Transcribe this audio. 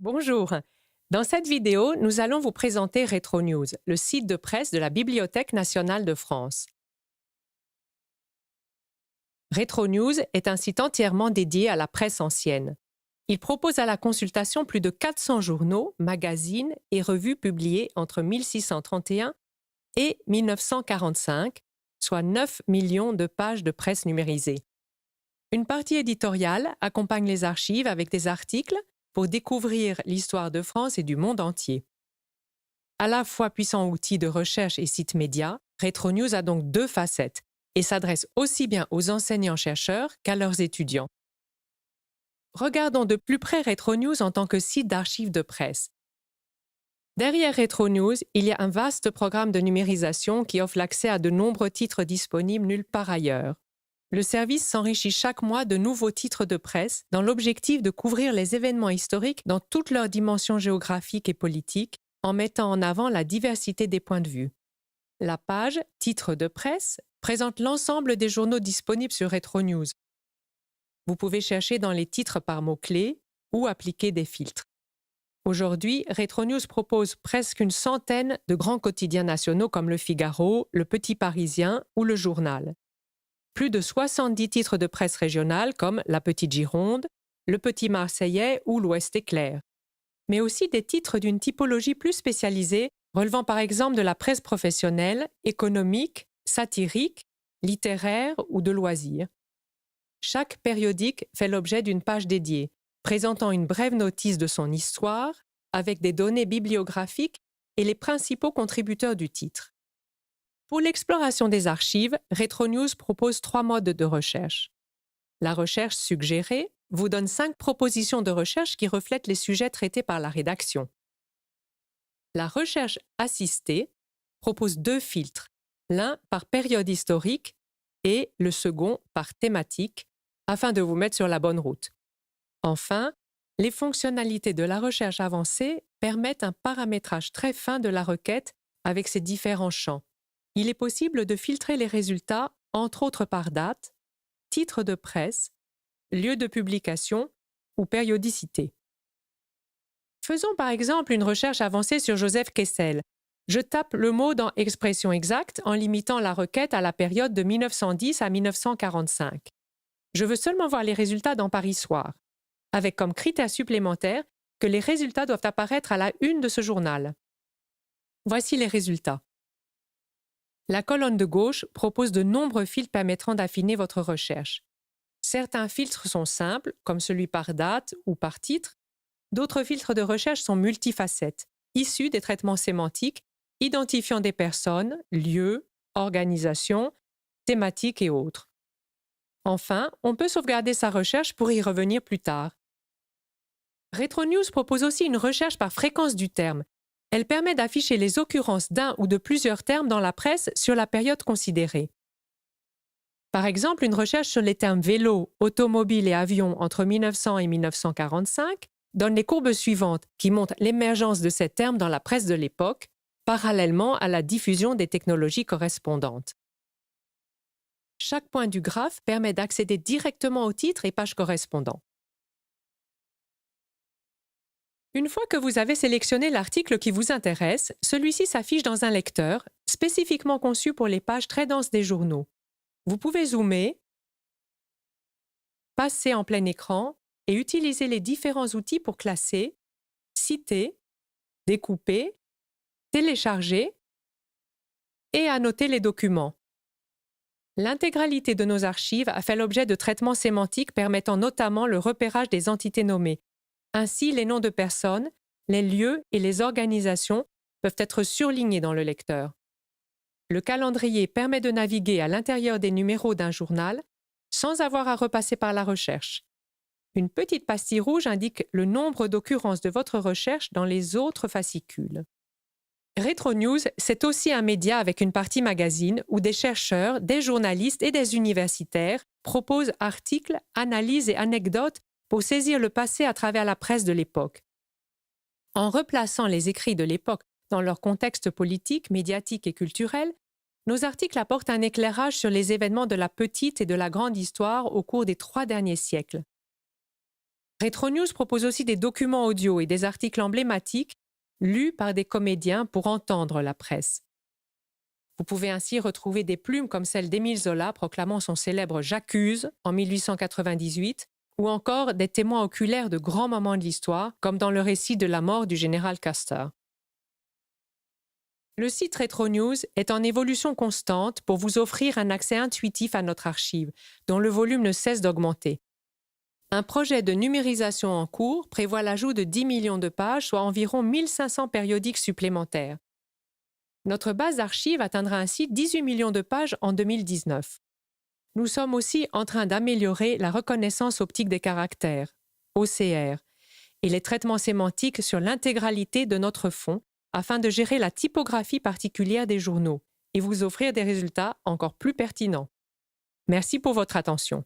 Bonjour. Dans cette vidéo, nous allons vous présenter Retro News, le site de presse de la Bibliothèque nationale de France. Retro News est un site entièrement dédié à la presse ancienne. Il propose à la consultation plus de 400 journaux, magazines et revues publiés entre 1631 et 1945, soit 9 millions de pages de presse numérisées. Une partie éditoriale accompagne les archives avec des articles pour découvrir l'histoire de France et du monde entier. À la fois puissant outil de recherche et site média, Retro News a donc deux facettes et s'adresse aussi bien aux enseignants-chercheurs qu'à leurs étudiants. Regardons de plus près Retro News en tant que site d'archives de presse. Derrière Retro News, il y a un vaste programme de numérisation qui offre l'accès à de nombreux titres disponibles nulle part ailleurs. Le service s'enrichit chaque mois de nouveaux titres de presse dans l'objectif de couvrir les événements historiques dans toutes leurs dimensions géographiques et politiques en mettant en avant la diversité des points de vue. La page « Titres de presse » présente l'ensemble des journaux disponibles sur Retro News. Vous pouvez chercher dans les titres par mots-clés ou appliquer des filtres. Aujourd'hui, Retro News propose presque une centaine de grands quotidiens nationaux comme Le Figaro, Le Petit Parisien ou Le Journal. Plus de 70 titres de presse régionale comme La Petite Gironde, Le Petit Marseillais ou L'Ouest éclair. Mais aussi des titres d'une typologie plus spécialisée, relevant par exemple de la presse professionnelle, économique, satirique, littéraire ou de loisirs. Chaque périodique fait l'objet d'une page dédiée, présentant une brève notice de son histoire, avec des données bibliographiques et les principaux contributeurs du titre. Pour l'exploration des archives, Retro News propose 3 modes de recherche. La recherche suggérée vous donne 5 propositions de recherche qui reflètent les sujets traités par la rédaction. La recherche assistée propose 2 filtres, l'un par période historique et le second par thématique, afin de vous mettre sur la bonne route. Enfin, les fonctionnalités de la recherche avancée permettent un paramétrage très fin de la requête avec ses différents champs. Il est possible de filtrer les résultats, entre autres par date, titre de presse, lieu de publication ou périodicité. Faisons par exemple une recherche avancée sur Joseph Kessel. Je tape le mot dans Expression exacte en limitant la requête à la période de 1910 à 1945. Je veux seulement voir les résultats dans Paris Soir, avec comme critère supplémentaire que les résultats doivent apparaître à la une de ce journal. Voici les résultats. La colonne de gauche propose de nombreux filtres permettant d'affiner votre recherche. Certains filtres sont simples, comme celui par date ou par titre. D'autres filtres de recherche sont multifacettes, issus des traitements sémantiques, identifiant des personnes, lieux, organisations, thématiques et autres. Enfin, on peut sauvegarder sa recherche pour y revenir plus tard. Retro News propose aussi une recherche par fréquence du terme. Elle permet d'afficher les occurrences d'un ou de plusieurs termes dans la presse sur la période considérée. Par exemple, une recherche sur les termes vélo, automobile et avion entre 1900 et 1945 donne les courbes suivantes qui montrent l'émergence de ces termes dans la presse de l'époque, parallèlement à la diffusion des technologies correspondantes. Chaque point du graphe permet d'accéder directement aux titres et pages correspondants. Une fois que vous avez sélectionné l'article qui vous intéresse, celui-ci s'affiche dans un lecteur, spécifiquement conçu pour les pages très denses des journaux. Vous pouvez zoomer, passer en plein écran et utiliser les différents outils pour classer, citer, découper, télécharger et annoter les documents. L'intégralité de nos archives a fait l'objet de traitements sémantiques permettant notamment le repérage des entités nommées. Ainsi, les noms de personnes, les lieux et les organisations peuvent être surlignés dans le lecteur. Le calendrier permet de naviguer à l'intérieur des numéros d'un journal sans avoir à repasser par la recherche. Une petite pastille rouge indique le nombre d'occurrences de votre recherche dans les autres fascicules. Retro News, c'est aussi un média avec une partie magazine où des chercheurs, des journalistes et des universitaires proposent articles, analyses et anecdotes pour saisir le passé à travers la presse de l'époque. En replaçant les écrits de l'époque dans leur contexte politique, médiatique et culturel, nos articles apportent un éclairage sur les événements de la petite et de la grande histoire au cours des 3 derniers siècles. Retro News propose aussi des documents audio et des articles emblématiques lus par des comédiens pour entendre la presse. Vous pouvez ainsi retrouver des plumes comme celle d'Émile Zola proclamant son célèbre J'accuse en 1898, ou encore des témoins oculaires de grands moments de l'histoire, comme dans le récit de la mort du général Custer. Le site Retro News est en évolution constante pour vous offrir un accès intuitif à notre archive, dont le volume ne cesse d'augmenter. Un projet de numérisation en cours prévoit l'ajout de 10 millions de pages, soit environ 1500 périodiques supplémentaires. Notre base d'archives atteindra ainsi 18 millions de pages en 2019. Nous sommes aussi en train d'améliorer la reconnaissance optique des caractères, OCR, et les traitements sémantiques sur l'intégralité de notre fond afin de gérer la typographie particulière des journaux et vous offrir des résultats encore plus pertinents. Merci pour votre attention.